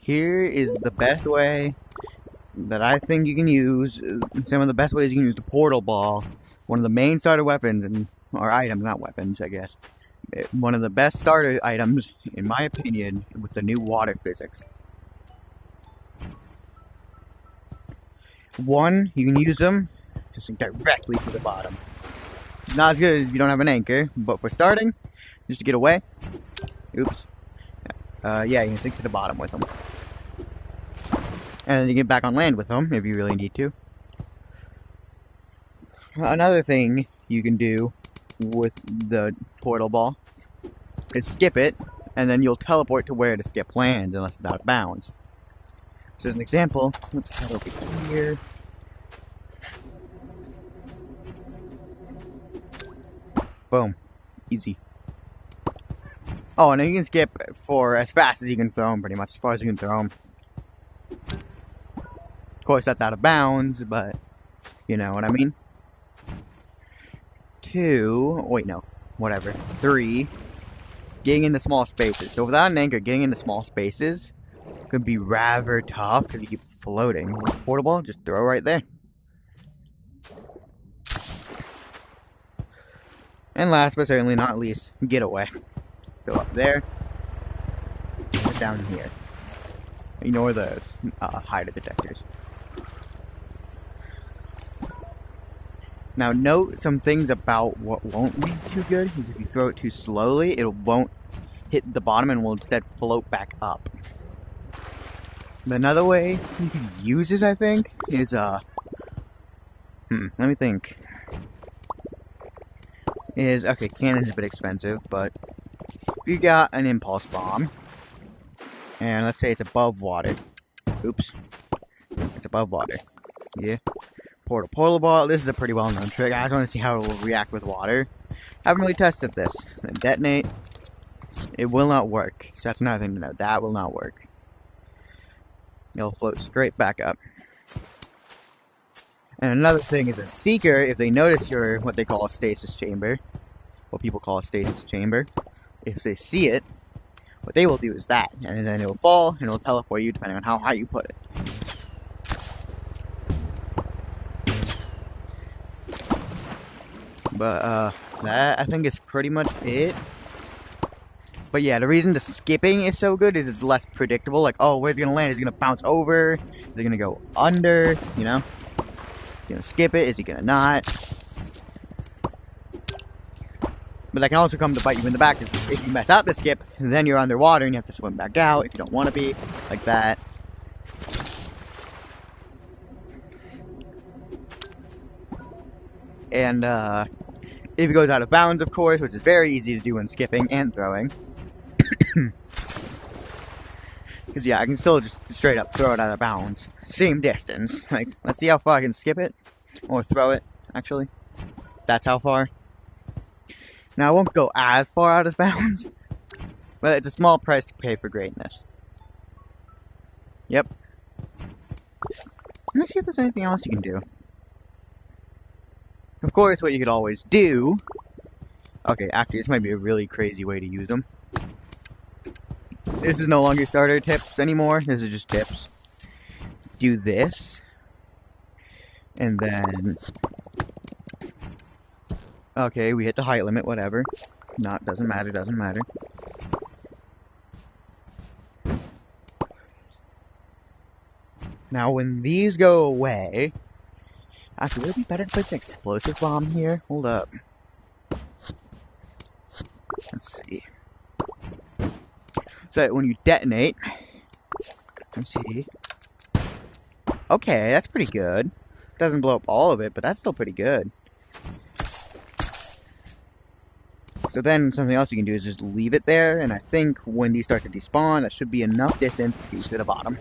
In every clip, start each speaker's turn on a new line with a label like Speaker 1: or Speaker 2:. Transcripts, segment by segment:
Speaker 1: here is the best way that I think you can use, some of the best ways you can use the portal ball. One of the main starter weapons, or items, not weapons, I guess. One of the best starter items, in my opinion, with the new water physics. One, you can use them to sink directly to the bottom. It's not as good as if you don't have an anchor, but for starting, just to get away, oops, yeah, you can sink to the bottom with them. And then you get back on land with them if you really need to. Another thing you can do with the portal ball is skip it, and then you'll teleport to where to skip lands unless it's out of bounds. So as an example, let's head over here. Boom. Easy. Oh, and then you can skip for as fast as you can throw them, pretty much, as far as you can throw them. Of course, that's out of bounds, but you know what I mean. 2, wait, no, whatever. 3, getting into small spaces. So without an anchor, getting into small spaces could be rather tough because you keep floating. With the portable, just throw right there. And last but certainly not least, get away. Go up there, or down here. Ignore the hider detectors. Now note some things about what won't be too good is if you throw it too slowly, it won't hit the bottom and will instead float back up. Another way you can use this, I think, is let me think. Okay, cannon's a bit expensive, but if you got an impulse bomb, and let's say it's above water. Oops. It's above water. Yeah. Portal ball. This is a pretty well-known trick. I just want to see how it will react with water. Haven't really tested this. Then detonate. It will not work. So that's another thing to know. That will not work. It'll float straight back up. And another thing is a seeker, if they notice your what they call a stasis chamber, what people call a stasis chamber, if they see it, what they will do is that, and then it will fall and it will teleport you depending on how high you put it. But that I think is pretty much it. But yeah, the reason the skipping is so good is it's less predictable. Like, oh, where's it gonna land? Is it gonna bounce over? Is it gonna go under? You know? Is he gonna skip it? Is he gonna not? But that can also come to bite you in the back if you mess up the skip, then you're underwater and you have to swim back out if you don't want to be, like that. And if it goes out of bounds, of course, which is very easy to do when skipping and throwing. Because yeah, I can still just straight up throw it out of bounds. Same distance. Like, let's see how far I can skip it. Or throw it, actually. That's how far. Now, I won't go as far out of bounds. But it's a small price to pay for greatness. Yep. Let's see if there's anything else you can do. Of course, what you could always do... Okay, actually, this might be a really crazy way to use them. This is no longer starter tips anymore. This is just tips. Do this. And then... Okay, we hit the height limit, whatever. Doesn't matter. Now, when these go away... Actually, would it be better to place an explosive bomb here? Hold up. Let's see. So, when you detonate... Let's see. Okay, that's pretty good. Doesn't blow up all of it, but that's still pretty good. So then, something else you can do is just leave it there, and I think when these start to despawn, that should be enough distance to get to the bottom.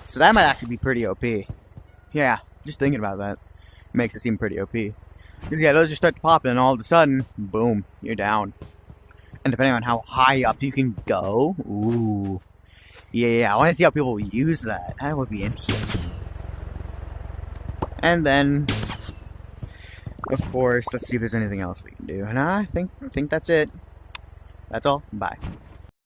Speaker 1: So that might actually be pretty OP. Yeah, just thinking about that makes it seem pretty OP. Because yeah, those just start to pop, and all of a sudden, boom, you're down. And depending on how high up you can go, ooh. Yeah, I want to see how people use that. That would be interesting. And then... Of course, let's see if there's anything else we can do. And I think that's it. That's all. Bye.